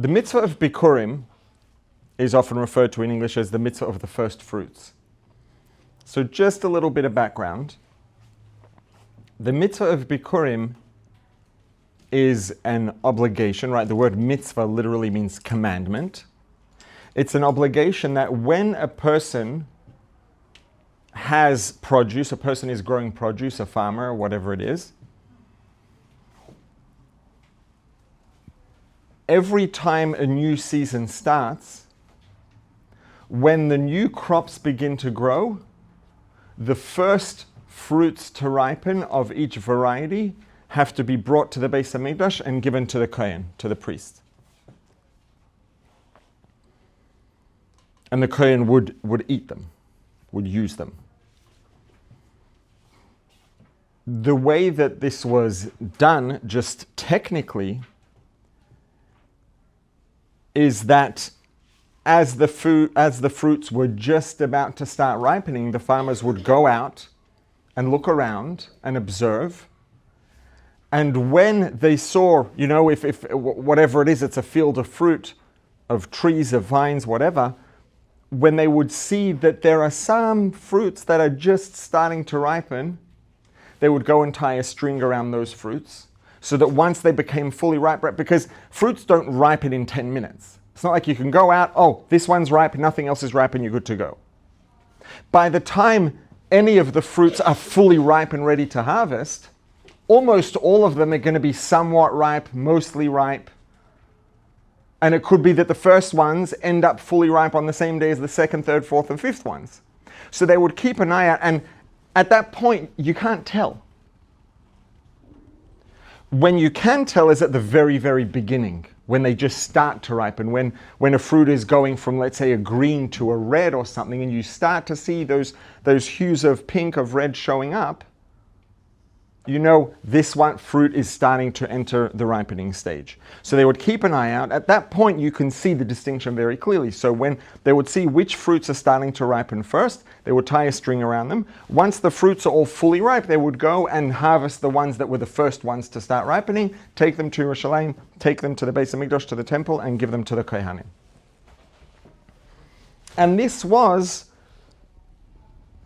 The mitzvah of Bikurim is often referred to in English as the mitzvah of the first fruits. So just a little bit of background. The mitzvah of Bikurim is an obligation, right? The word mitzvah literally means commandment. It's an obligation that when a person has produce, a person is growing produce, a farmer, or whatever it is, every time a new season starts, when the new crops begin to grow, the first fruits to ripen of each variety have to be brought to the Beis HaMikdash and given to the Kohen, to the priest. And the Kohen would eat them, would use them. The way that this was done, just technically, is that as the fruits were just about to start ripening, the farmers would go out and look around and observe. And when they saw, if whatever it is, it's a field of fruit, of trees, of vines, whatever, when they would see that there are some fruits that are just starting to ripen, they would go and tie a string around those fruits so that once they became fully ripe, because fruits don't ripen in 10 minutes. It's not like you can go out, oh, this one's ripe, nothing else is ripe, and you're good to go. By the time any of the fruits are fully ripe and ready to harvest, almost all of them are going to be somewhat ripe, mostly ripe. And it could be that the first ones end up fully ripe on the same day as the second, third, fourth, and fifth ones. So they would keep an eye out, and at that point, you can't tell. When you can tell is at the very, very beginning, when they just start to ripen, when a fruit is going from, let's say, a green to a red or something, and you start to see those hues of pink, of red showing up, you know this one fruit is starting to enter the ripening stage. So they would keep an eye out. At that point, you can see the distinction very clearly. So when they would see which fruits are starting to ripen first, they would tie a string around them. Once the fruits are all fully ripe, they would go and harvest the ones that were the first ones to start ripening, take them to Yerushalayim, take them to the Beis HaMikdash, to the temple, and give them to the Kohanim. And this was,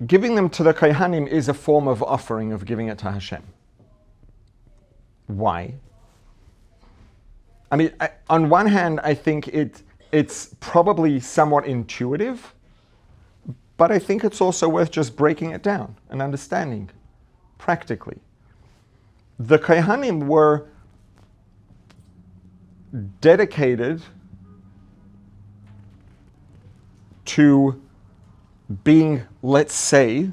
giving them to the Kohanim is a form of offering, of giving it to Hashem. Why? I mean, on one hand, I think it's probably somewhat intuitive, but I think it's also worth just breaking it down and understanding practically. The Kohanim were dedicated to being, let's say,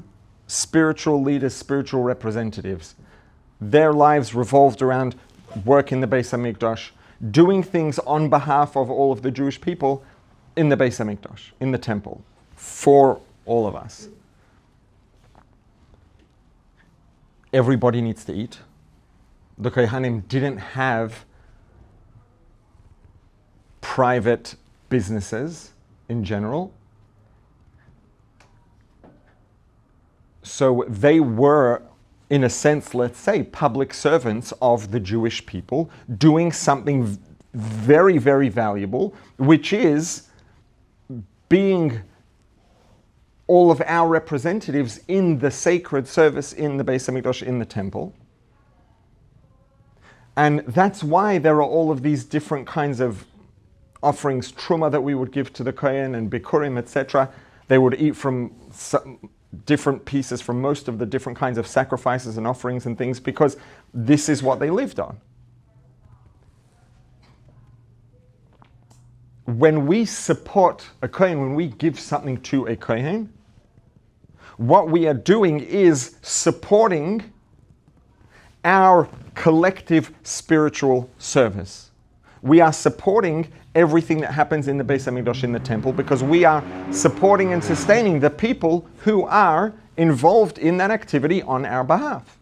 spiritual leaders, spiritual representatives. Their lives revolved around work in the Beis HaMikdash, doing things on behalf of all of the Jewish people in the Beis HaMikdash, in the temple, for all of us. Everybody needs to eat. The Kohanim didn't have private businesses in general. So they were, in a sense, let's say, public servants of the Jewish people, doing something very, very valuable, which is being all of our representatives in the sacred service in the Beis HaMikdash, in the temple. And that's why there are all of these different kinds of offerings, truma that we would give to the Kohen, and bikurim, etc. They would eat from different pieces from most of the different kinds of sacrifices and offerings and things, because this is what they lived on. When we support a Kohen, when we give something to a Kohen, what we are doing is supporting our collective spiritual service. We are supporting everything that happens in the Beis HaMikdash, in the temple, because we are supporting and sustaining the people who are involved in that activity on our behalf.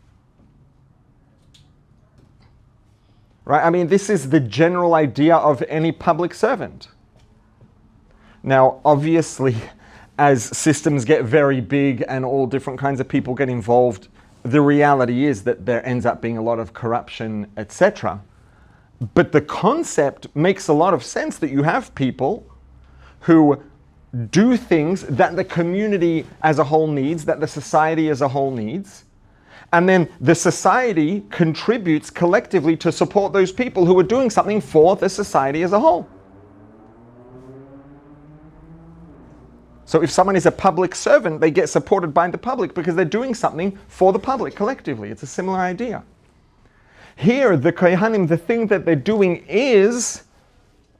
Right? I mean, this is the general idea of any public servant. Now, obviously, as systems get very big and all different kinds of people get involved, the reality is that there ends up being a lot of corruption, etc. But the concept makes a lot of sense, that you have people who do things that the community as a whole needs, that the society as a whole needs, and then the society contributes collectively to support those people who are doing something for the society as a whole. So if someone is a public servant, they get supported by the public because they're doing something for the public collectively. It's a similar idea. Here, the Kohanim, the thing that they're doing is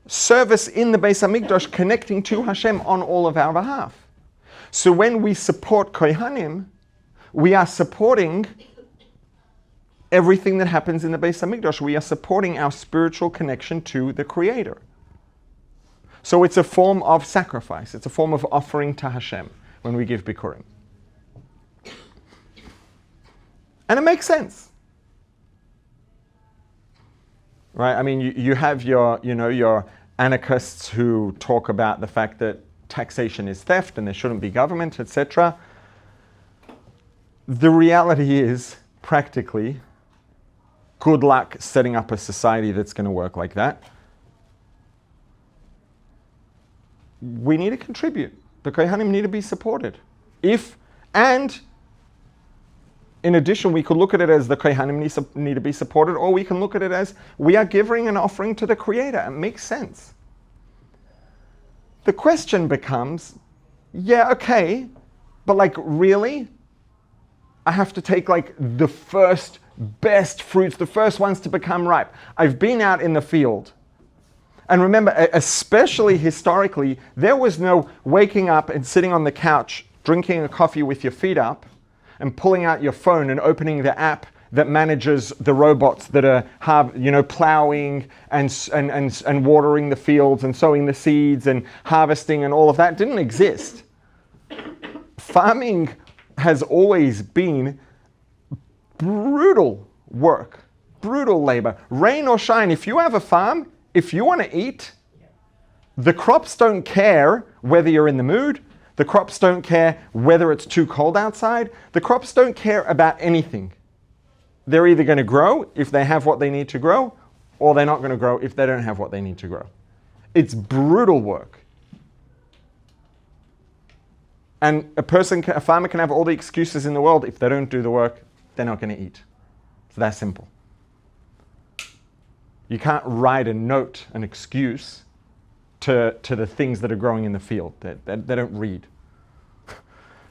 service in the Beis HaMikdash, connecting to Hashem on all of our behalf. So when we support Kohanim, we are supporting everything that happens in the Beis HaMikdash. We are supporting our spiritual connection to the Creator. So it's a form of sacrifice. It's a form of offering to Hashem when we give Bikurim. And it makes sense. Right? I mean, you have your anarchists who talk about the fact that taxation is theft and there shouldn't be government, etc. The reality is, practically, good luck setting up a society that's going to work like that. We need to contribute. The Kohanim need to be supported. And in addition, we could look at it as the Kohanim need to be supported, or we can look at it as we are giving an offering to the Creator. It makes sense. The question becomes, yeah, okay, but like, really? I have to take like the first best fruits, the first ones to become ripe. I've been out in the field. And remember, especially historically, there was no waking up and sitting on the couch, drinking a coffee with your feet up, and pulling out your phone and opening the app that manages the robots that are plowing and watering the fields and sowing the seeds and harvesting, and all of that didn't exist. Farming has always been brutal work, brutal labor. Rain or shine, if you have a farm, if you want to eat, the crops don't care whether you're in the mood. The crops don't care whether it's too cold outside. The crops don't care about anything. They're either going to grow if they have what they need to grow, or they're not going to grow if they don't have what they need to grow. It's brutal work. And a farmer can have all the excuses in the world. If they don't do the work, they're not going to eat. It's that simple. You can't write a note, an excuse, to the things that are growing in the field. They don't read.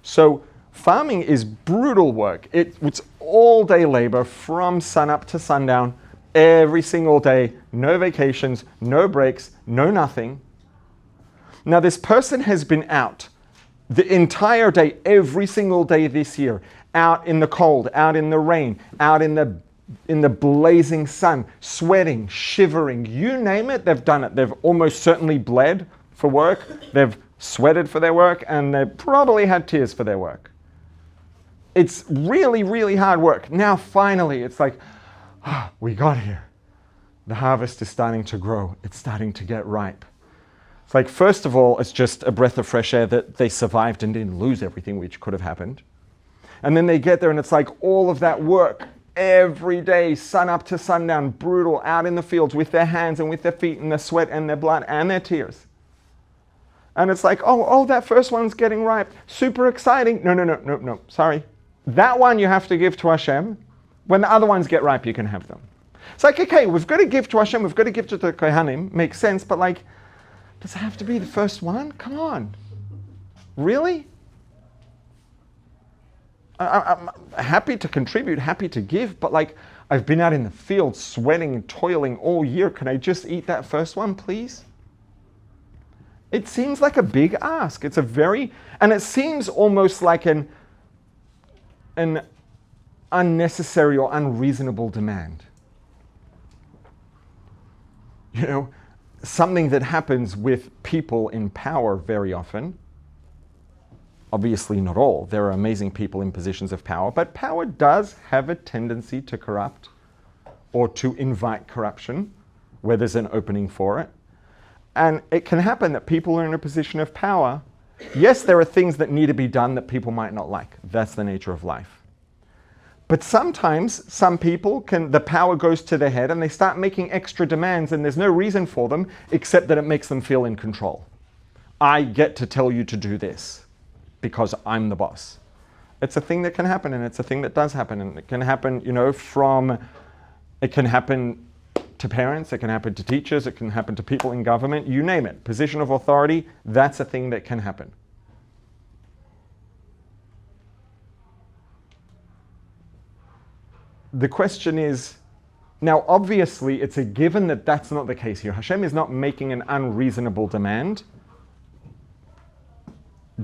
So farming is brutal work. It's all day labor from sunup to sundown, every single day, no vacations, no breaks, no nothing. Now this person has been out the entire day, every single day this year, out in the cold, out in the rain, out in the blazing sun, sweating, shivering, you name it, they've done it. They've almost certainly bled for work, they've sweated for their work, and they've probably had tears for their work. It's really, really hard work. Now finally, it's like, we got here. The harvest is starting to grow. It's starting to get ripe. It's like, first of all, it's just a breath of fresh air that they survived and didn't lose everything, which could have happened. And then they get there and it's like all of that work, every day, sun up to sundown, brutal, out in the fields with their hands and with their feet and their sweat and their blood and their tears. And it's like, oh, that first one's getting ripe. Super exciting. No, sorry. That one you have to give to Hashem. When the other ones get ripe, you can have them. It's like, okay, we've got to give to Hashem, we've got to give to the Kohanim. Makes sense, but like, does it have to be the first one? Come on. Really? I'm happy to contribute, happy to give, but like, I've been out in the field sweating, toiling all year. Can I just eat that first one, please? It seems like a big ask. And it seems almost like an unnecessary or unreasonable demand. You know, something that happens with people in power very often. Obviously not all. There are amazing people in positions of power, but power does have a tendency to corrupt or to invite corruption where there's an opening for it. And it can happen that people are in a position of power. Yes, there are things that need to be done that people might not like. That's the nature of life. But sometimes some people the power goes to their head and they start making extra demands and there's no reason for them except that it makes them feel in control. I get to tell you to do this because I'm the boss. It's a thing that can happen, and it's a thing that does happen, and it can happen, it can happen to parents, it can happen to teachers, it can happen to people in government, you name it. Position of authority, that's a thing that can happen. The question is, now obviously it's a given that that's not the case here. Hashem is not making an unreasonable demand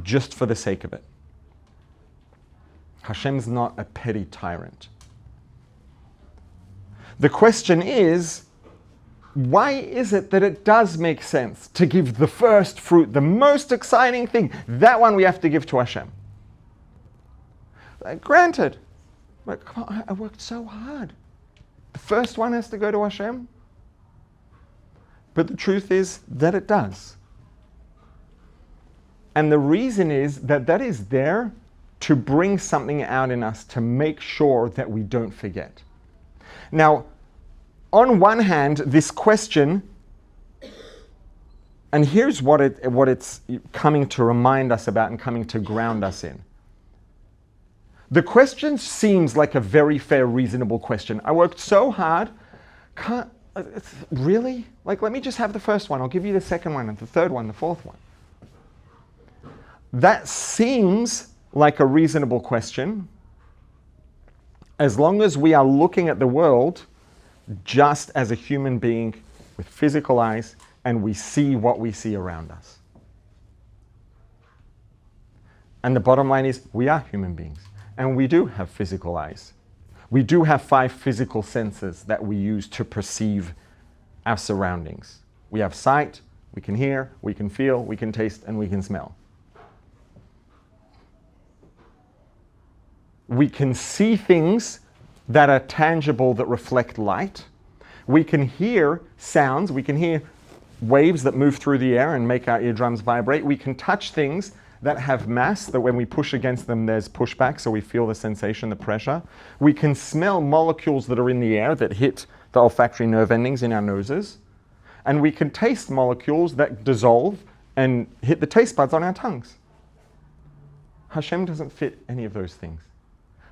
just for the sake of it. Hashem's not a petty tyrant. The question is, why is it that it does make sense to give the first fruit, the most exciting thing, that one we have to give to Hashem? Granted, but come on, I worked so hard. The first one has to go to Hashem? But the truth is that it does. And the reason is that is there to bring something out in us to make sure that we don't forget. Now, on one hand, this question, and here's what it's coming to remind us about and coming to ground us in. The question seems like a very fair, reasonable question. I worked so hard, really? Like, let me just have the first one. I'll give you the second one, and the third one, the fourth one. That seems like a reasonable question, as long as we are looking at the world just as a human being with physical eyes and we see what we see around us. And the bottom line is, we are human beings and we do have physical eyes. We do have 5 physical senses that we use to perceive our surroundings. We have sight, we can hear, we can feel, we can taste, and we can smell. We can see things that are tangible, that reflect light. We can hear sounds. We can hear waves that move through the air and make our eardrums vibrate. We can touch things that have mass, that when we push against them, there's pushback, so we feel the sensation, the pressure. We can smell molecules that are in the air that hit the olfactory nerve endings in our noses. And we can taste molecules that dissolve and hit the taste buds on our tongues. Hashem doesn't fit any of those things.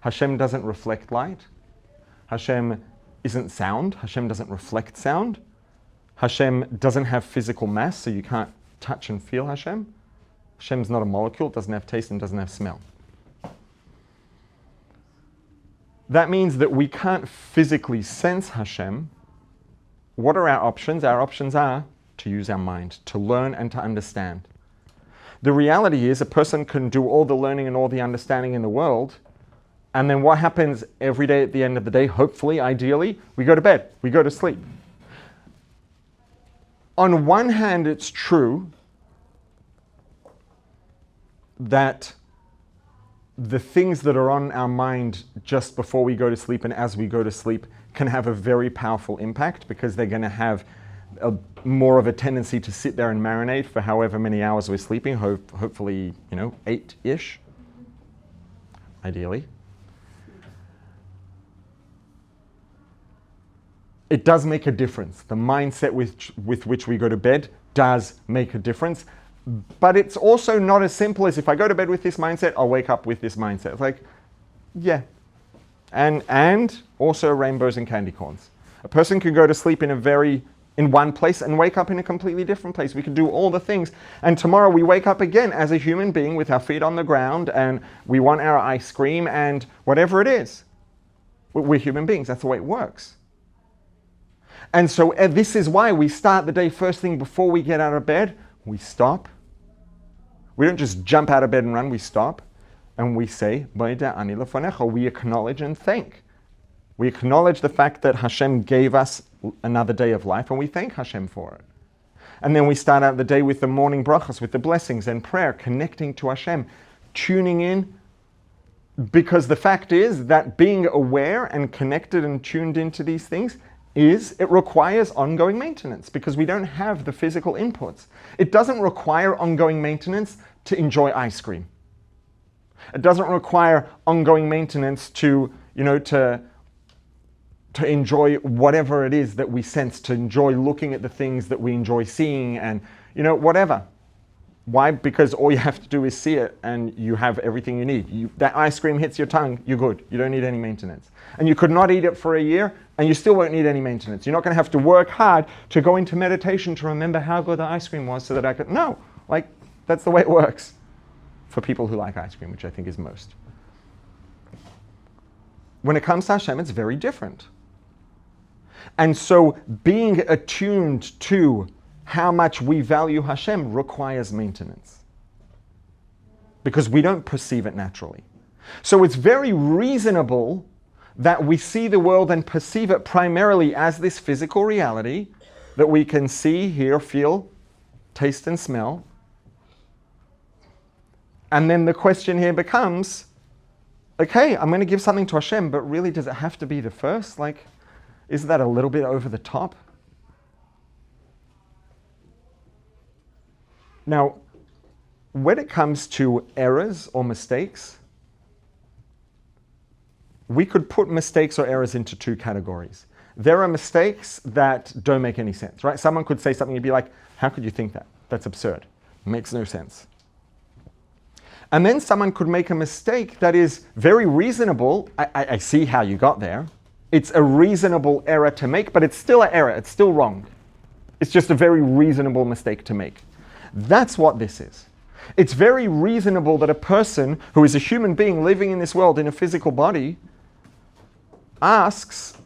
Hashem doesn't reflect light. Hashem isn't sound. Hashem doesn't reflect sound. Hashem doesn't have physical mass, so you can't touch and feel Hashem. Hashem's not a molecule, doesn't have taste and doesn't have smell. That means that we can't physically sense Hashem. What are our options? Our options are to use our mind, to learn and to understand. The reality is a person can do all the learning and all the understanding in the world, and then what happens every day at the end of the day, hopefully, ideally, we go to bed, we go to sleep. On one hand, it's true that the things that are on our mind just before we go to sleep and as we go to sleep can have a very powerful impact, because they're going to have more of a tendency to sit there and marinate for however many hours we're sleeping, hopefully, 8-ish, ideally. It does make a difference. The mindset with which we go to bed does make a difference. But it's also not as simple as, if I go to bed with this mindset, I'll wake up with this mindset. It's like, yeah. And also rainbows and candy corns. A person can go to sleep in one place and wake up in a completely different place. We can do all the things. And tomorrow we wake up again as a human being with our feet on the ground, and we want our ice cream and whatever it is. We're human beings. That's the way it works. And so this is why we start the day first thing before we get out of bed. We stop. We don't just jump out of bed and run. We stop and we say, we acknowledge and thank. We acknowledge the fact that Hashem gave us another day of life, and we thank Hashem for it. And then we start out the day with the morning brachas, with the blessings and prayer, connecting to Hashem, tuning in, because the fact is that being aware and connected and tuned into these things it requires ongoing maintenance, because we don't have the physical inputs. It doesn't require ongoing maintenance to enjoy ice cream. It doesn't require ongoing maintenance to, to enjoy whatever it is that we sense, to enjoy looking at the things that we enjoy seeing and, whatever. Why? Because all you have to do is see it and you have everything you need. That ice cream hits your tongue, you're good. You don't need any maintenance. And you could not eat it for a year and you still won't need any maintenance. You're not going to have to work hard to go into meditation to remember how good the ice cream was so that I could, no, that's the way it works for people who like ice cream, which I think is most. When it comes to Hashem, it's very different. And so being attuned to how much we value Hashem requires maintenance, because we don't perceive it naturally. So it's very reasonable that we see the world and perceive it primarily as this physical reality that we can see, hear, feel, taste, and smell. And then the question here becomes, okay, I'm going to give something to Hashem, but really, does it have to be the first? Isn't that a little bit over the top? Now, when it comes to errors or mistakes, we could put mistakes or errors into two categories. There are mistakes that don't make any sense, right? Someone could say something and you'd be like, how could you think that? That's absurd. It makes no sense. And then someone could make a mistake that is very reasonable. I see how you got there. It's a reasonable error to make, but it's still an error. It's still wrong. It's just a very reasonable mistake to make. That's what this is. It's very reasonable that a person who is a human being living in this world in a physical body asks,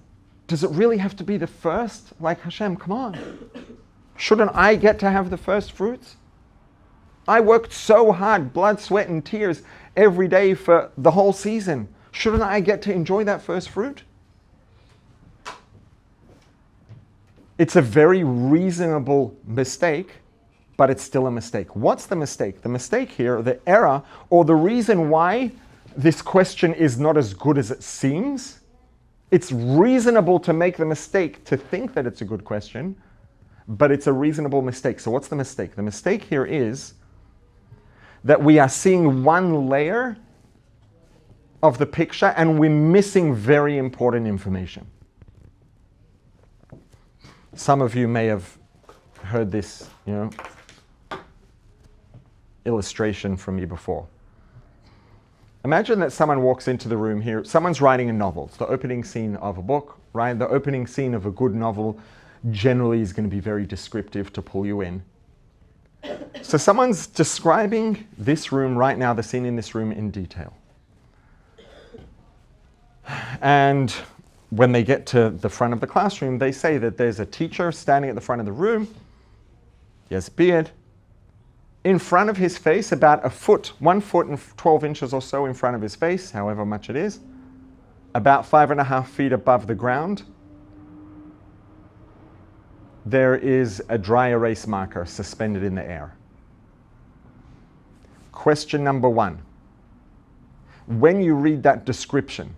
does it really have to be the first? Like, Hashem, come on. Shouldn't I get to have the first fruits? I worked so hard, blood, sweat, and tears every day for the whole season. Shouldn't I get to enjoy that first fruit? It's a very reasonable mistake, but it's still a mistake. What's the mistake? The mistake here, the error, or the reason why this question is not as good as it seems. It's reasonable to make the mistake to think that it's a good question, but it's a reasonable mistake. So what's the mistake? The mistake here is that we are seeing one layer of the picture and we're missing very important information. Some of you may have heard this, illustration from me before. Imagine that someone walks into the room here. Someone's writing a novel. It's the opening scene of a book, right? The opening scene of a good novel generally is going to be very descriptive to pull you in. So someone's describing this room right now, the scene in this room in detail. And when they get to the front of the classroom, they say that there's a teacher standing at the front of the room. He has a beard. In front of his face, about 1 foot and 12 inches or so in front of his face, however much it is, about 5.5 feet above the ground, there is a dry erase marker suspended in the air. Question number 1. When you read that description,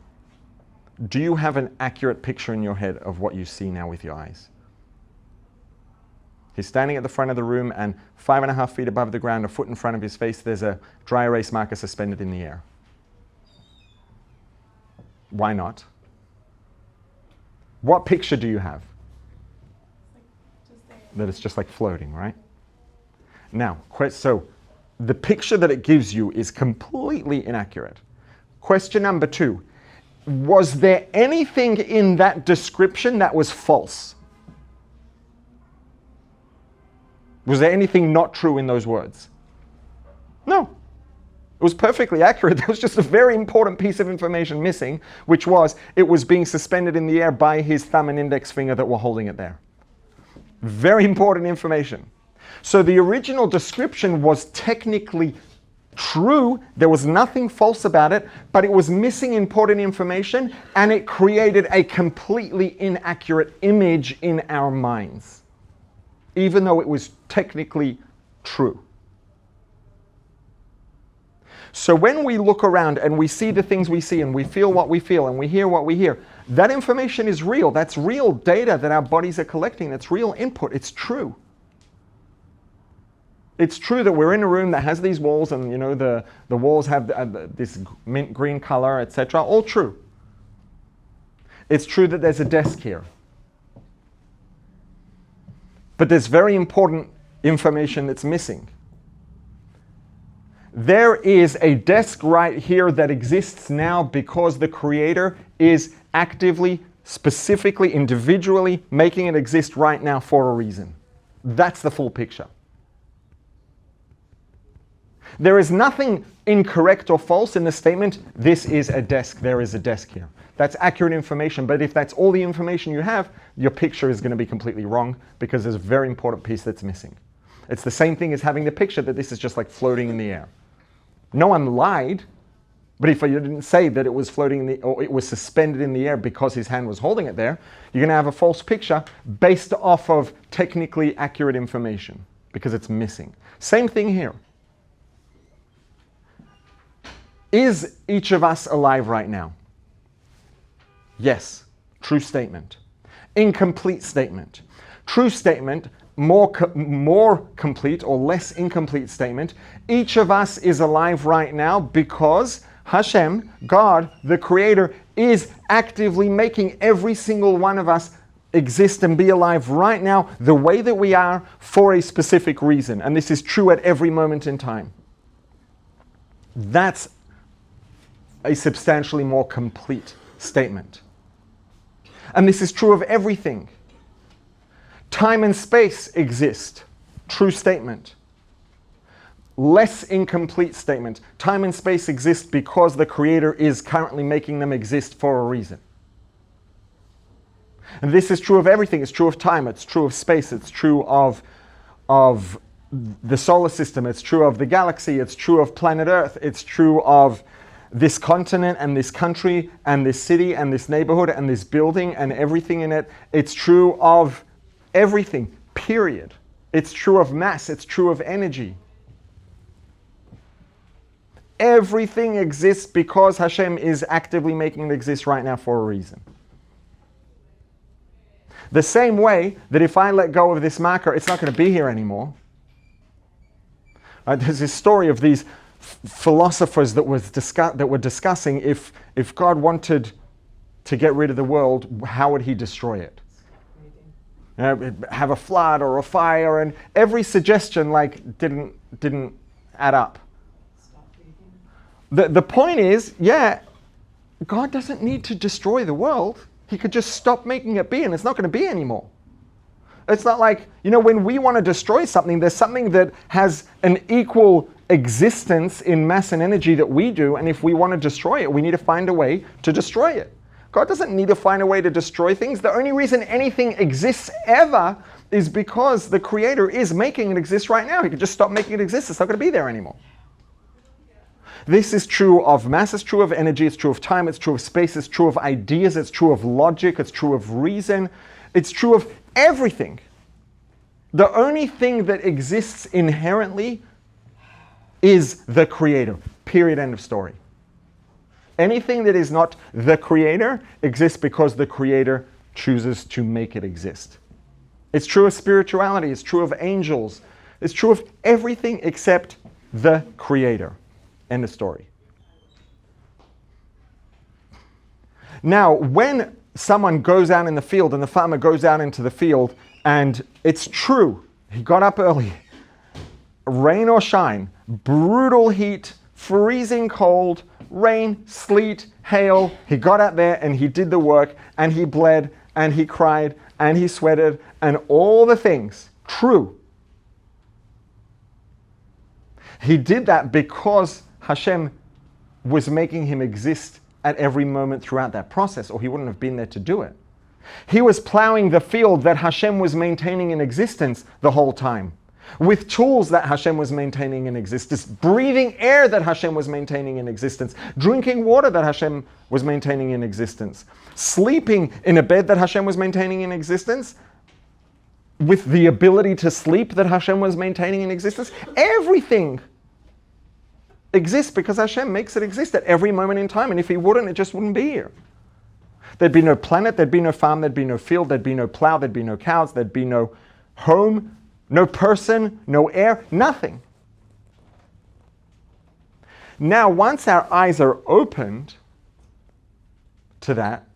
do you have an accurate picture in your head of what you see now with your eyes? He's standing at the front of the room and 5.5 feet above the ground, 1 foot in front of his face, there's a dry erase marker suspended in the air. Why not? What picture do you have? That it's just like floating, right? Now, so the picture that it gives you is completely inaccurate. Question number 2. Was there anything in that description that was false? Was there anything not true in those words? No. It was perfectly accurate. There was just a very important piece of information missing, which was it was being suspended in the air by his thumb and index finger that were holding it there. Very important information. So the original description was technically true. There was nothing false about it, but it was missing important information, and it created a completely inaccurate image in our minds, even though it was technically true. So when we look around and we see the things we see and we feel what we feel and we hear what we hear, that information is real. That's real data that our bodies are collecting. That's real input. It's true. It's true that we're in a room that has these walls and the walls have this mint green color, etc. All true. It's true that there's a desk here. But there's very important information that's missing. There is a desk right here that exists now because the Creator is actively, specifically, individually making it exist right now for a reason. That's the full picture. There is nothing incorrect or false in the statement, this is a desk, there is a desk here. That's accurate information, but if that's all the information you have, your picture is going to be completely wrong because there's a very important piece that's missing. It's the same thing as having the picture that this is just like floating in the air. No one lied, but if you didn't say that it was floating in the, or it was suspended in the air because his hand was holding it there, you're going to have a false picture based off of technically accurate information because it's missing. Same thing here. Is each of us alive right now? Yes. True statement. Incomplete statement. True statement, more complete or less incomplete statement. Each of us is alive right now because Hashem, God, the Creator, is actively making every single one of us exist and be alive right now the way that we are for a specific reason. And this is true at every moment in time. That's a substantially more complete statement. And this is true of everything. Time and space exist. True statement. Less incomplete statement. Time and space exist because the Creator is currently making them exist for a reason. And this is true of everything. It's true of time. It's true of space. It's true of the solar system. It's true of the galaxy. It's true of planet Earth. It's true of this continent and this country and this city and this neighborhood and this building and everything in it. It's true of everything, period. It's true of mass. It's true of energy. Everything exists because Hashem is actively making it exist right now for a reason. The same way that if I let go of this marker, it's not going to be here anymore. Right? There's this story of these philosophers that were discussing if God wanted to get rid of the world, how would he destroy it? Have a flood or a fire, and every suggestion didn't add up. The point is, God doesn't need to destroy the world. He could just stop making it be, and it's not going to be anymore. It's not like, when we want to destroy something, there's something that has an equal existence in mass and energy that we do, and if we want to destroy it, we need to find a way to destroy it. God doesn't need to find a way to destroy things. The only reason anything exists ever is because the Creator is making it exist right now. He could just stop making it exist. It's not going to be there anymore. This is true of mass, it's true of energy, it's true of time, it's true of space, it's true of ideas, it's true of logic, it's true of reason, it's true of everything. The only thing that exists inherently is the Creator. Period. End of story. Anything that is not the Creator exists because the Creator chooses to make it exist. It's true of spirituality, it's true of angels, it's true of everything except the Creator. End of story. Now, when someone goes out in the field and the farmer goes out into the field, and it's true, he got up early, rain or shine, brutal heat, freezing cold, rain, sleet, hail, he got out there and he did the work, and he bled, and he cried, and he sweated, and all the things, true. He did that because Hashem was making him exist at every moment throughout that process, or he wouldn't have been there to do it. He was plowing the field that Hashem was maintaining in existence the whole time, with tools that Hashem was maintaining in existence, breathing air that Hashem was maintaining in existence, drinking water that Hashem was maintaining in existence, sleeping in a bed that Hashem was maintaining in existence, with the ability to sleep that Hashem was maintaining in existence. Everything exists because Hashem makes it exist at every moment in time, and if he wouldn't, it just wouldn't be here. There'd be no planet, there'd be no farm, there'd be no field, there'd be no plow, there'd be no cows, there'd be no home, no person, no air, nothing. Now, once our eyes are opened to that,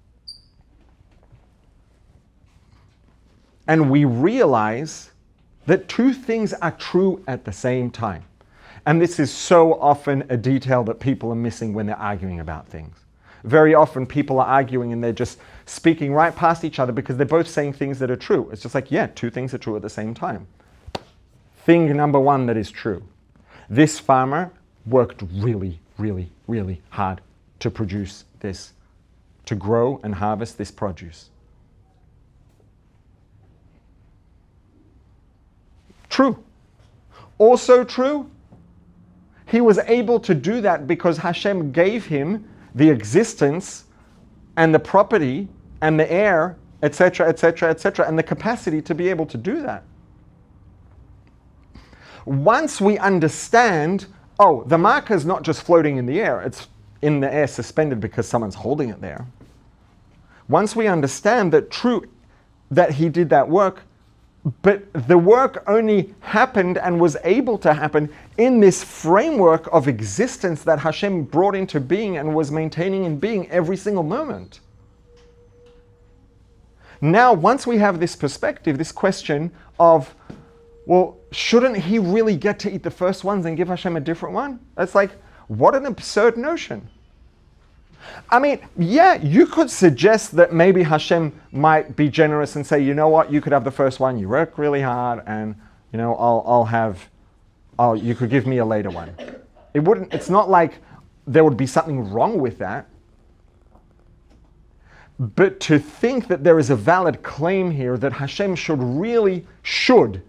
and we realize that two things are true at the same time. And this is so often a detail that people are missing when they're arguing about things. Very often people are arguing and they're just speaking right past each other because they're both saying things that are true. It's just like, yeah, two things are true at the same time. Thing number one that is true. This farmer worked really, really, really hard to produce this, to grow and harvest this produce. True. Also true, he was able to do that because Hashem gave him the existence and the property and the air, etc., etc., etc., and the capacity to be able to do that. Once we understand, oh, the marker is not just floating in the air, it's in the air suspended because someone's holding it there. Once we understand that true, that he did that work, but the work only happened and was able to happen in this framework of existence that Hashem brought into being and was maintaining in being every single moment. Now, once we have this perspective, this question of, well, shouldn't he really get to eat the first ones and give Hashem a different one? That's like, what an absurd notion. I mean, yeah, you could suggest that maybe Hashem might be generous and say, you know what, you could have the first one, you work really hard, and you know, you could give me a later one. It's not like there would be something wrong with that. But to think that there is a valid claim here that Hashem should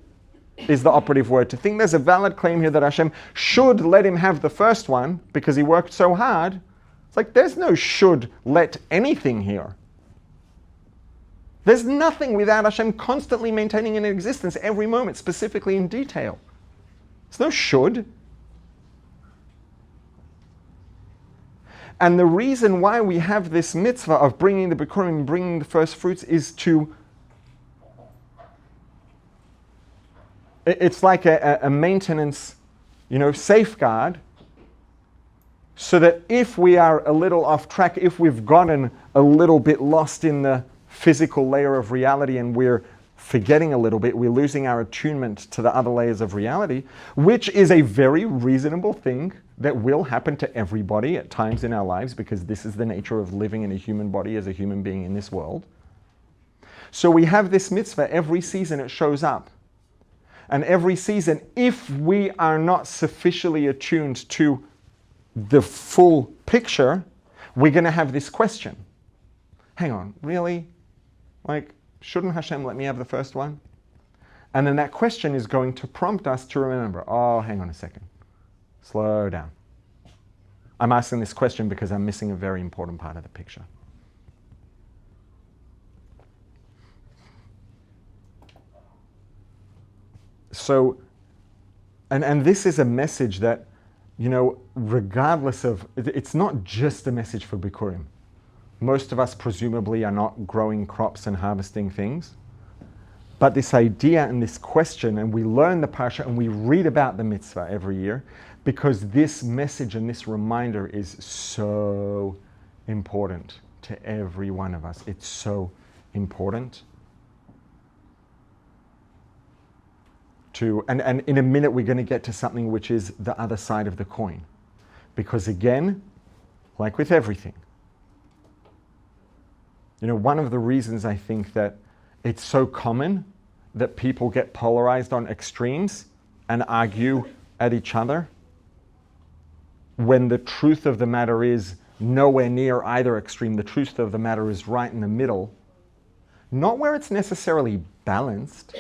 is the operative word. To think there's a valid claim here that Hashem should let him have the first one because he worked so hard. It's like there's no should let anything here. There's nothing without Hashem constantly maintaining an existence every moment, specifically in detail. There's no should. And the reason why we have this mitzvah of bringing the Bikurim, bringing the first fruits, is to... It's like a maintenance, safeguard, so that if we are a little off track, if we've gotten a little bit lost in the physical layer of reality and we're forgetting a little bit, we're losing our attunement to the other layers of reality, which is a very reasonable thing that will happen to everybody at times in our lives, because this is the nature of living in a human body as a human being in this world. So we have this mitzvah, every season it shows up. And every season, if we are not sufficiently attuned to the full picture, we're going to have this question. Hang on, really? Like, shouldn't Hashem let me have the first one? And then that question is going to prompt us to remember, oh, hang on a second. Slow down. I'm asking this question because I'm missing a very important part of the picture. So, and this is a message that, regardless of, it's not just a message for Bikurim. Most of us presumably are not growing crops and harvesting things. But this idea and this question, and we learn the parsha and we read about the mitzvah every year, because this message and this reminder is so important to every one of us. It's so important. And in a minute we're going to get to something which is the other side of the coin. Because again, like with everything, one of the reasons I think that it's so common that people get polarized on extremes and argue at each other, when the truth of the matter is nowhere near either extreme. The truth of the matter is right in the middle. Not where it's necessarily balanced,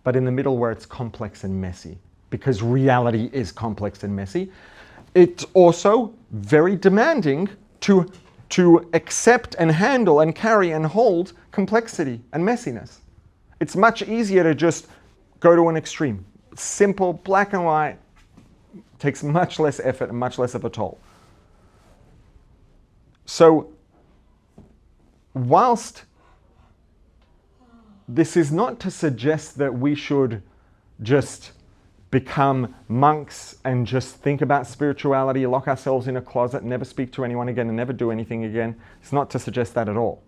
but in the middle where it's complex and messy. Because reality is complex and messy. It's also very demanding to accept and handle and carry and hold complexity and messiness. It's much easier to just go to an extreme. Simple, black and white, takes much less effort and much less of a toll. So, whilst this is not to suggest that we should just become monks and just think about spirituality, lock ourselves in a closet, never speak to anyone again and never do anything again. It's not to suggest that at all.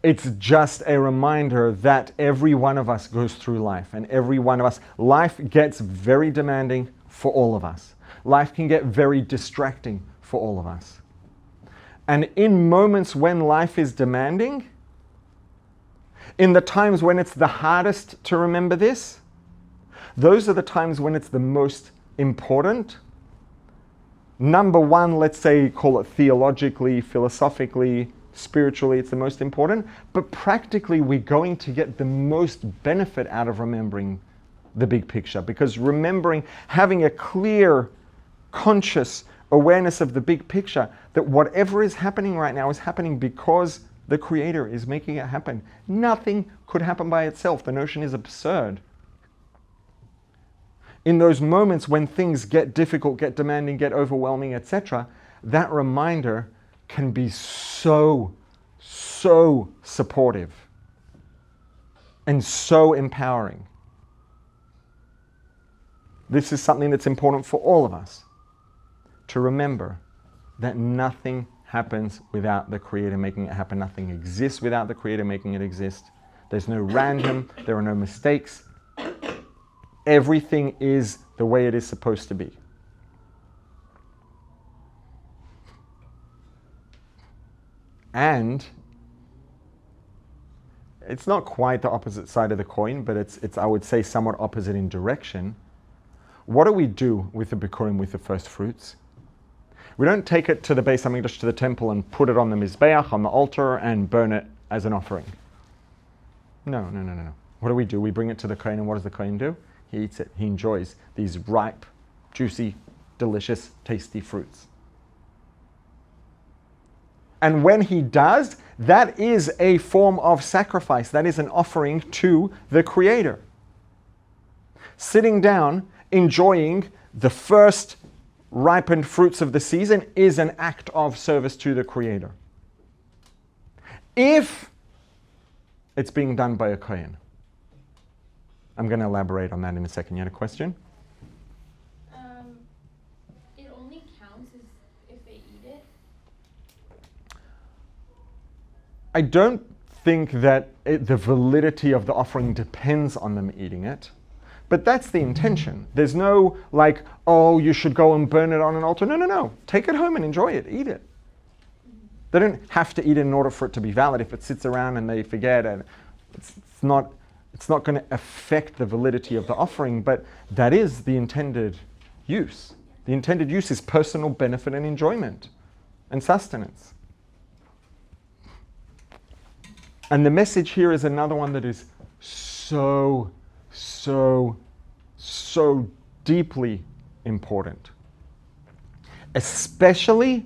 It's just a reminder that every one of us goes through life, and every one of us, life gets very demanding for all of us. Life can get very distracting for all of us. And in moments when life is demanding, in the times when it's the hardest to remember this, those are the times when it's the most important. Number one, let's say, call it theologically, philosophically, spiritually, it's the most important. But practically, we're going to get the most benefit out of remembering the big picture. Because remembering, having a clear, conscious awareness of the big picture, that whatever is happening right now is happening because the Creator is making it happen. Nothing could happen by itself. The notion is absurd. In those moments when things get difficult, get demanding, get overwhelming, etc., that reminder can be so supportive and so empowering. This is something that's important for all of us, to remember that nothing happens without the Creator making it happen. Nothing exists without the Creator making it exist. There's no random, there are no mistakes. Everything is the way it is supposed to be. And it's not quite the opposite side of the coin, but it's I would say somewhat opposite in direction. What do we do with the Bikurim, with the first fruits? We don't take it to the Beis Hamikdash, to the temple, and put it on the Mizbeach, on the altar, and burn it as an offering. No. What do? We bring it to the Kohen, and what does the Kohen do? He eats it. He enjoys these ripe, juicy, delicious, tasty fruits. And when he does, that is a form of sacrifice. That is an offering to the Creator. Sitting down, enjoying the first ripened fruits of the season is an act of service to the Creator. If it's being done by a Kohen. I'm going to elaborate on that in a second. You had a question? It only counts if they eat it? I don't think that the validity of the offering depends on them eating it. But that's the intention. There's no like, oh, you should go and burn it on an altar. No. Take it home and enjoy it. Eat it. They don't have to eat it in order for it to be valid. If it sits around and they forget, and it's not going to affect the validity of the offering, but that is the intended use. The intended use is personal benefit and enjoyment and sustenance. And the message here is another one that is so deeply important, especially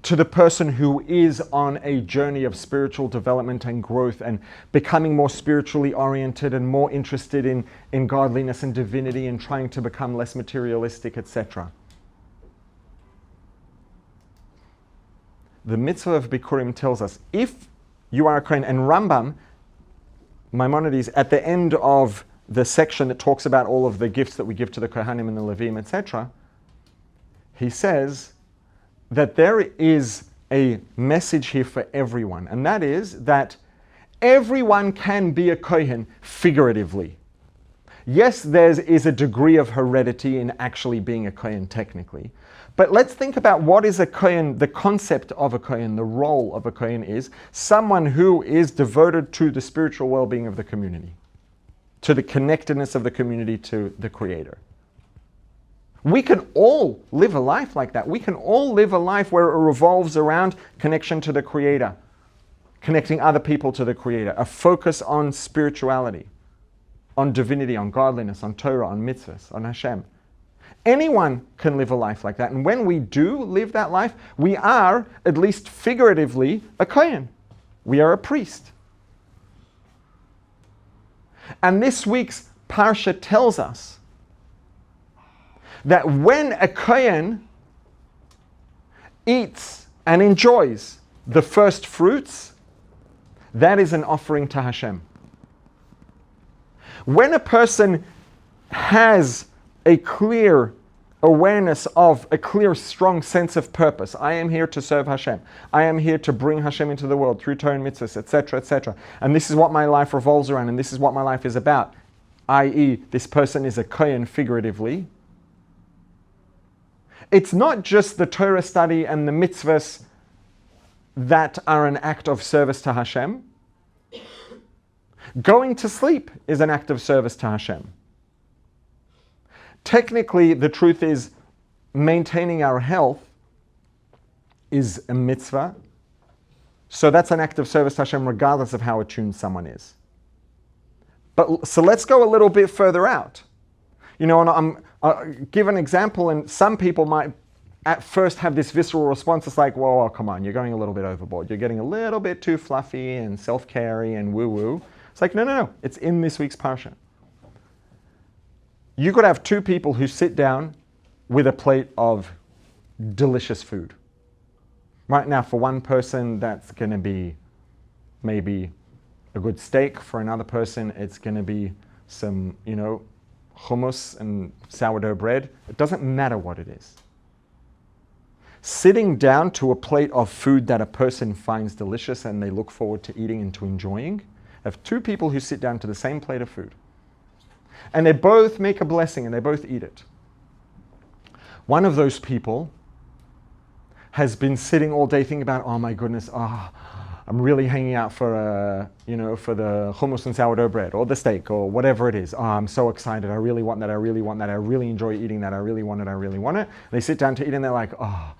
to the person who is on a journey of spiritual development and growth and becoming more spiritually oriented and more interested in godliness and divinity and trying to become less materialistic, etc. The mitzvah of Bikurim tells us, if you are a Kohen, and Rambam, Maimonides, at the end of the section that talks about all of the gifts that we give to the Kohanim and the Levim, etc., he says that there is a message here for everyone, and that is that everyone can be a Kohen figuratively. Yes, there is a degree of heredity in actually being a Kohen technically, but let's think about what is a Kohen, the concept of a Kohen, the role of a Kohen is someone who is devoted to the spiritual well-being of the community, to the connectedness of the community to the Creator. We can all live a life like that. We can all live a life where it revolves around connection to the Creator, connecting other people to the Creator, a focus on spirituality, on divinity, on godliness, on Torah, on mitzvahs, on Hashem. Anyone can live a life like that. And when we do live that life, we are, at least figuratively, a Kohen. We are a priest. And this week's Parsha tells us that when a Kohen eats and enjoys the first fruits, that is an offering to Hashem. When a person has a clear awareness of a clear, strong sense of purpose. I am here to serve Hashem. I am here to bring Hashem into the world through Torah and mitzvahs, etc., etc. And this is what my life revolves around, and this is what my life is about. I.e., this person is a kohen figuratively. It's not just the Torah study and the mitzvahs that are an act of service to Hashem. Going to sleep is an act of service to Hashem. Technically, the truth is, maintaining our health is a mitzvah. So that's an act of service to Hashem regardless of how attuned someone is. But so let's go a little bit further out. You know, and I'll give an example, and some people might at first have this visceral response. It's like, whoa, come on, you're going a little bit overboard. You're getting a little bit too fluffy and self-carey and woo-woo. It's like, no. It's in this week's parsha. You could have two people who sit down with a plate of delicious food. Right now, for one person, that's going to be maybe a good steak. For another person, it's going to be some, hummus and sourdough bread. It doesn't matter what it is. Sitting down to a plate of food that a person finds delicious and they look forward to eating and to enjoying. I have two people who sit down to the same plate of food. And they both make a blessing and they both eat it. One of those people has been sitting all day thinking about, oh my goodness, I'm really hanging out for the hummus and sourdough bread or the steak or whatever it is. Oh, I'm so excited. I really want that. I really want that. I really enjoy eating that. I really want it. I really want it. They sit down to eat and they're like, oh,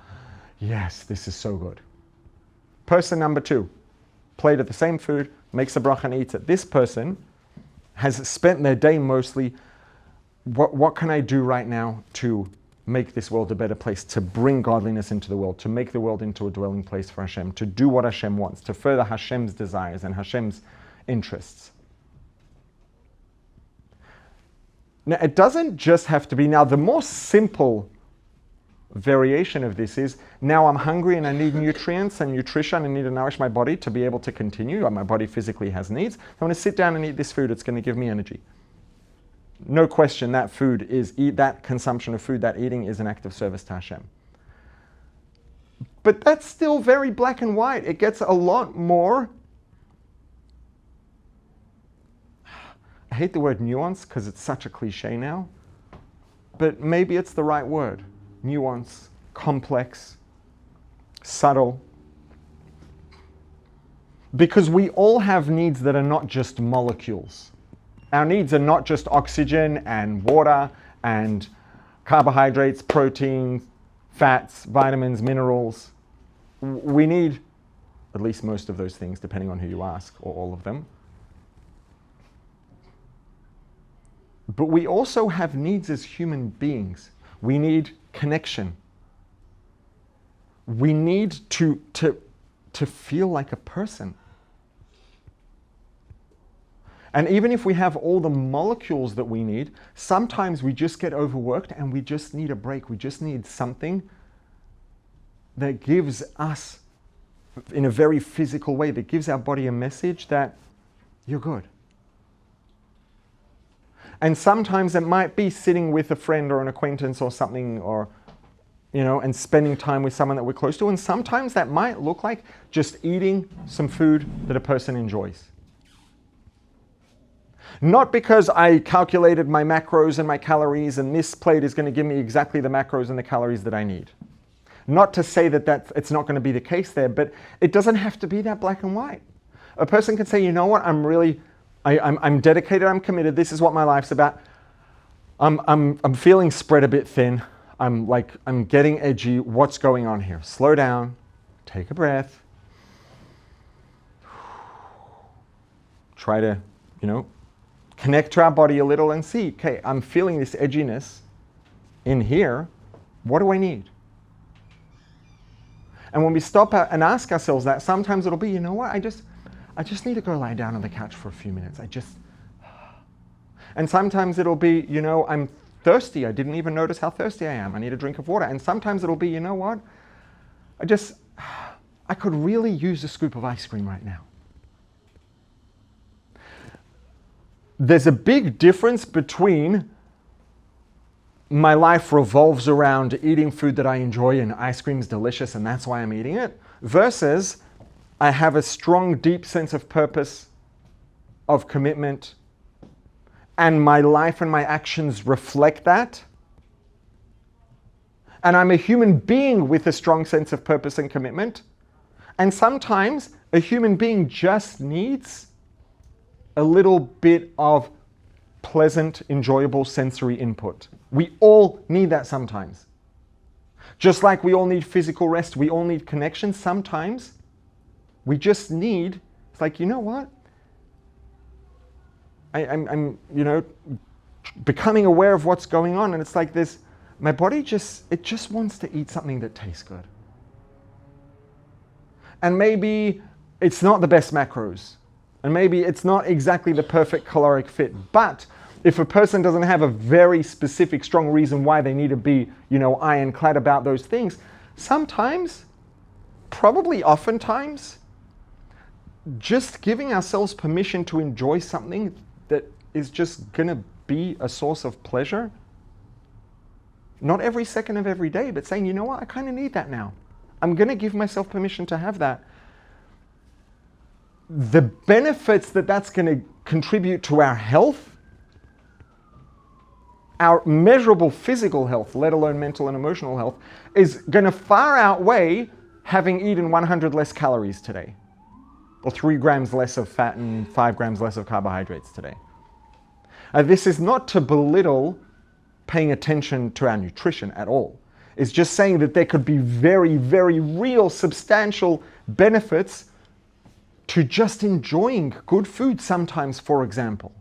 yes, this is so good. Person number two, plate of the same food, makes a bracha and eats it. This person has spent their day mostly, what can I do right now to make this world a better place, to bring godliness into the world, to make the world into a dwelling place for Hashem, to do what Hashem wants, to further Hashem's desires and Hashem's interests. Now, it doesn't just have to be, now the more simple variation of this is, now I'm hungry and I need nutrients and nutrition, I need to nourish my body to be able to continue, my body physically has needs. I want to sit down and eat this food, it's going to give me energy. No question, that consumption of food, that eating is an act of service to Hashem. But that's still very black and white. It gets a lot more, I hate the word nuance because it's such a cliche now, but maybe it's the right word. Nuance, complex, subtle. Because we all have needs that are not just molecules. Our needs are not just oxygen and water and carbohydrates, protein, fats, vitamins, minerals. We need at least most of those things, depending on who you ask, or all of them. But we also have needs as human beings. We need connection. We need to feel like a person. And even if we have all the molecules that we need, sometimes we just get overworked and we just need a break. We just need something that gives us, in a very physical way, that gives our body a message that you're good. And sometimes it might be sitting with a friend or an acquaintance or something, or and spending time with someone that we're close to. And sometimes that might look like just eating some food that a person enjoys. Not because I calculated my macros and my calories and this plate is going to give me exactly the macros and the calories that I need. Not to say that it's not going to be the case there, but it doesn't have to be that black and white. A person can say, you know what, I'm dedicated, I'm committed, this is what my life's about. I'm feeling spread a bit thin. I'm getting edgy. What's going on here? Slow down, take a breath. Try to, connect to our body a little and see, okay, I'm feeling this edginess in here. What do I need? And when we stop and ask ourselves that, sometimes it'll be, you know what, I just need to go lie down on the couch for a few minutes. And sometimes it'll be, I'm thirsty. I didn't even notice how thirsty I am. I need a drink of water. And sometimes it'll be, you know what, I could really use a scoop of ice cream right now. There's a big difference between my life revolves around eating food that I enjoy and ice cream's delicious and that's why I'm eating it, versus I have a strong, deep sense of purpose, of commitment, and my life and my actions reflect that. And I'm a human being with a strong sense of purpose and commitment. And sometimes a human being just needs a little bit of pleasant, enjoyable sensory input. We all need that sometimes. Just like we all need physical rest, we all need connection. Sometimes we just need, it's like, you know what? I'm becoming aware of what's going on, and it's like this, my body just wants to eat something that tastes good. And maybe it's not the best macros, and maybe it's not exactly the perfect caloric fit, but if a person doesn't have a very specific, strong reason why they need to be, ironclad about those things, sometimes, probably oftentimes, just giving ourselves permission to enjoy something that is just gonna be a source of pleasure, not every second of every day, but saying, you know what, I kind of need that now. I'm gonna give myself permission to have that. The benefits that that's gonna contribute to our health, our measurable physical health, let alone mental and emotional health, is gonna far outweigh having eaten 100 less calories today, or 3 grams less of fat and 5 grams less of carbohydrates today. This is not to belittle paying attention to our nutrition at all. It's just saying that there could be very, very real, substantial benefits to just enjoying good food sometimes, for example.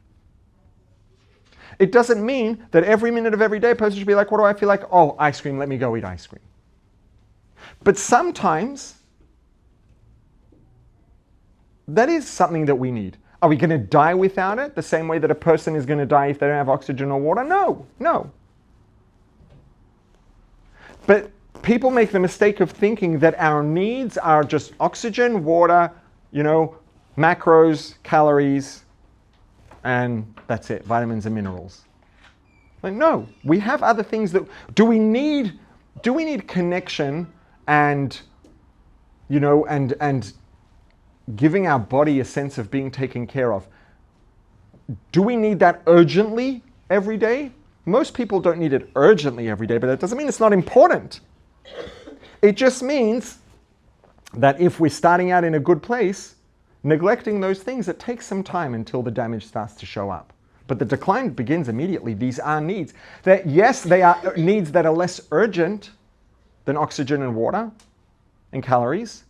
It doesn't mean that every minute of every day a person should be like, what do I feel like? Oh, ice cream, let me go eat ice cream. But sometimes that is something that we need. Are we going to die without it? The same way that a person is going to die if they don't have oxygen or water? No. But people make the mistake of thinking that our needs are just oxygen, water, macros, calories, and that's it, vitamins and minerals. Like, no, we have other things that, do we need connection and giving our body a sense of being taken care of? Do we need that urgently every day? Most people don't need it urgently every day, but that doesn't mean it's not important. It just means that if we're starting out in a good place, neglecting those things, it takes some time until the damage starts to show up. But the decline begins immediately. These are needs. That, yes, they are needs that are less urgent than oxygen and water and calories,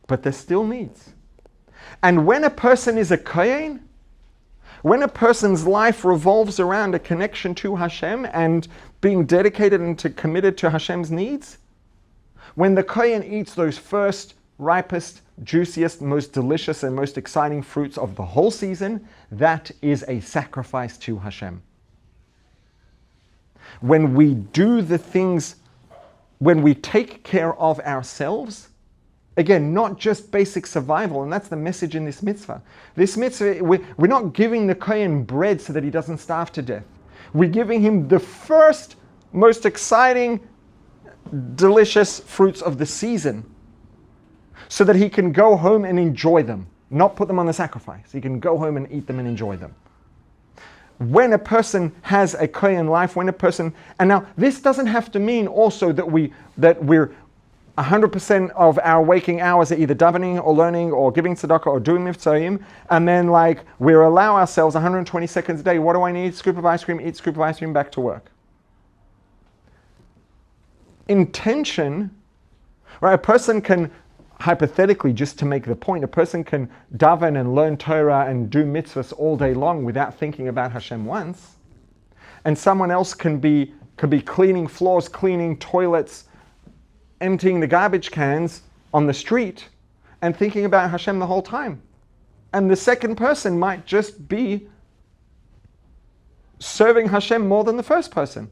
but they're still needs. And when a person is a kohen, when a person's life revolves around a connection to Hashem and being dedicated and committed to Hashem's needs, when the kohen eats those first, ripest, juiciest, most delicious and most exciting fruits of the whole season, that is a sacrifice to Hashem. When we do the things, when we take care of ourselves, again, not just basic survival, and that's the message in this mitzvah. This mitzvah, we're not giving the kohen bread so that he doesn't starve to death. We're giving him the first, most exciting, delicious fruits of the season so that he can go home and enjoy them, not put them on the sacrifice. He can go home and eat them and enjoy them. When a person has a kohen life, and now this doesn't have to mean also that we're 100% of our waking hours are either davening or learning or giving tzedakah or doing mitzvahim, and then we allow ourselves 120 seconds a day. What do I need? Scoop of ice cream, eat scoop of ice cream, back to work. Intention, right? A person can, hypothetically, just to make the point, a person can daven and learn Torah and do mitzvahs all day long without thinking about Hashem once, and someone else can be cleaning floors, cleaning toilets, emptying the garbage cans on the street and thinking about Hashem the whole time. And the second person might just be serving Hashem more than the first person.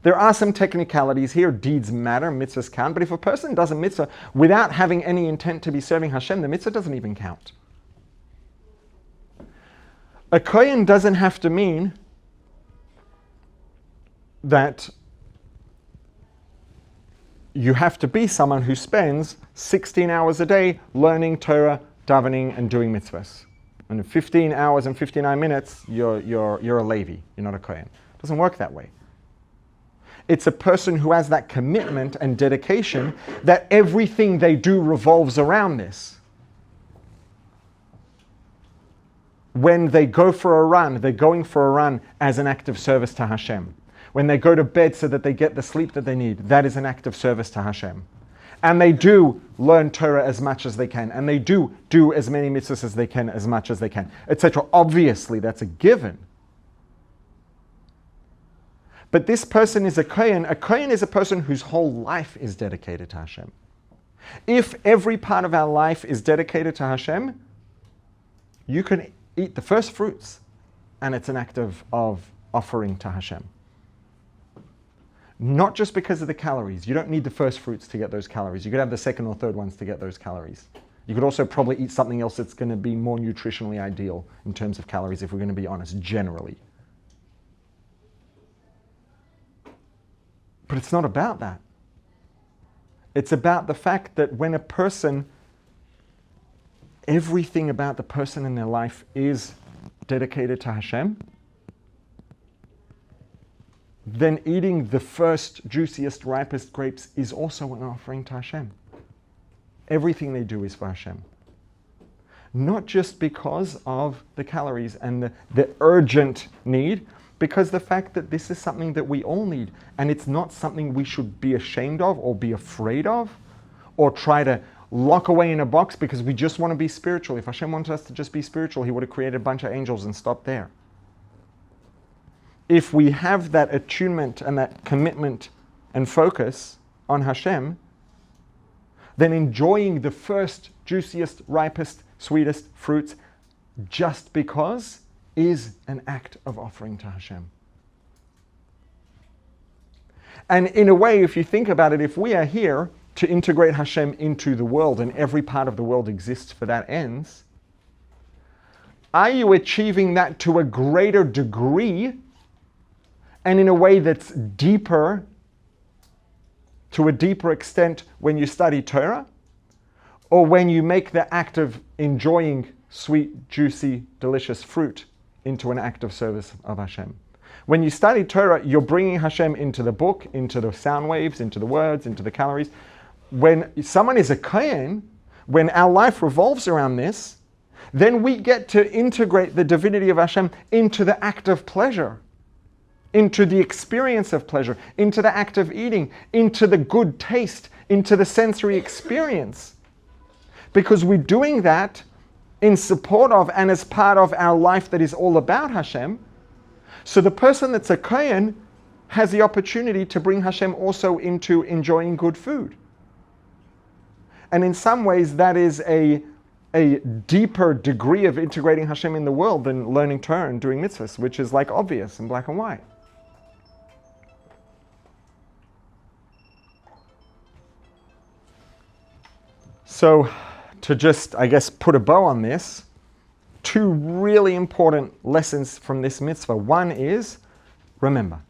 There are some technicalities here. Deeds matter, mitzvahs count. But if a person does a mitzvah without having any intent to be serving Hashem, the mitzvah doesn't even count. A kohen doesn't have to mean that you have to be someone who spends 16 hours a day learning Torah, davening, and doing mitzvahs. And in 15 hours and 59 minutes, you're a Levi, you're not a Kohen. It doesn't work that way. It's a person who has that commitment and dedication that everything they do revolves around this. When they go for a run, they're going for a run as an act of service to Hashem. When they go to bed so that they get the sleep that they need, that is an act of service to Hashem. And they do learn Torah as much as they can, and they do as many mitzvahs as they can, as much as they can, etc. Obviously, that's a given. But this person is a Kohen. A Kohen is a person whose whole life is dedicated to Hashem. If every part of our life is dedicated to Hashem, you can eat the first fruits, and it's an act of offering to Hashem. Not just because of the calories. You don't need the first fruits to get those calories. You could have the second or third ones to get those calories. You could also probably eat something else that's going to be more nutritionally ideal in terms of calories, if we're going to be honest, generally. But it's not about that. It's about the fact that when a person, everything about the person in their life is dedicated to Hashem, then eating the first, juiciest, ripest grapes is also an offering to Hashem. Everything they do is for Hashem. Not just because of the calories and the urgent need, because the fact that this is something that we all need, and it's not something we should be ashamed of or be afraid of or try to lock away in a box because we just want to be spiritual. If Hashem wanted us to just be spiritual, He would have created a bunch of angels and stopped there. If we have that attunement and that commitment and focus on Hashem, then enjoying the first, juiciest, ripest, sweetest fruits just because is an act of offering to Hashem. And in a way, if you think about it, if we are here to integrate Hashem into the world and every part of the world exists for that ends, are you achieving that to a greater degree and in a way that's deeper, to a deeper extent when you study Torah? Or when you make the act of enjoying sweet, juicy, delicious fruit into an act of service of Hashem? When you study Torah, you're bringing Hashem into the book, into the sound waves, into the words, into the calories. When someone is a Kohen, when our life revolves around this, then we get to integrate the divinity of Hashem into the act of pleasure, into the experience of pleasure, into the act of eating, into the good taste, into the sensory experience. Because we're doing that in support of and as part of our life that is all about Hashem. So the person that's a Kohen has the opportunity to bring Hashem also into enjoying good food. And in some ways that is a deeper degree of integrating Hashem in the world than learning Torah and doing mitzvahs, which is like obvious in black and white. So to just, I guess, put a bow on this, two really important lessons from this mitzvah. One is, remember,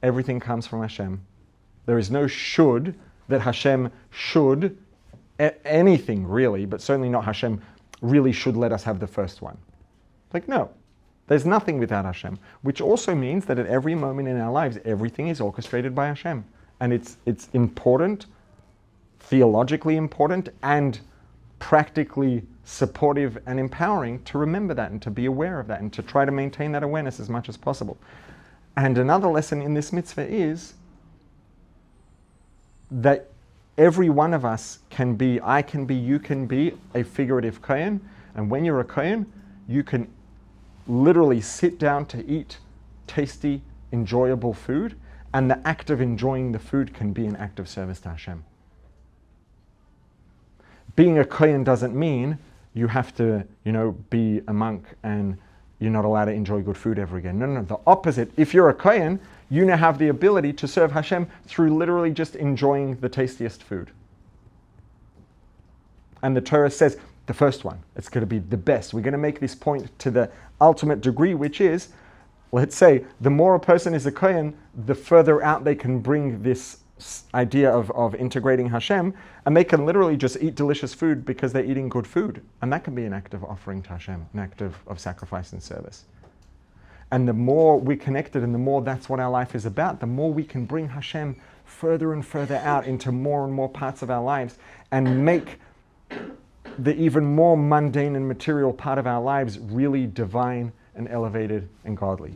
everything comes from Hashem. There is no should that Hashem should, anything really, but certainly not Hashem really should let us have the first one. Like, no, there's nothing without Hashem, which also means that at every moment in our lives, everything is orchestrated by Hashem. And it's important, theologically important, and practically supportive and empowering to remember that and to be aware of that and to try to maintain that awareness as much as possible. And another lesson in this mitzvah is that every one of us can be, I can be, you can be a figurative Kohen. And when you're a Kohen, you can literally sit down to eat tasty, enjoyable food. And the act of enjoying the food can be an act of service to Hashem. Being a Kohen doesn't mean you have to, be a monk and you're not allowed to enjoy good food ever again. No, the opposite. If you're a Kohen, you now have the ability to serve Hashem through literally just enjoying the tastiest food. And the Torah says, the first one, it's going to be the best. We're going to make this point to the ultimate degree, which is let's say, the more a person is a Kohen, the further out they can bring this idea of integrating Hashem, and they can literally just eat delicious food because they're eating good food. And that can be an act of offering to Hashem, an act of sacrifice and service. And the more we connected and the more that's what our life is about, the more we can bring Hashem further and further out into more and more parts of our lives and make the even more mundane and material part of our lives really divine and elevated and godly.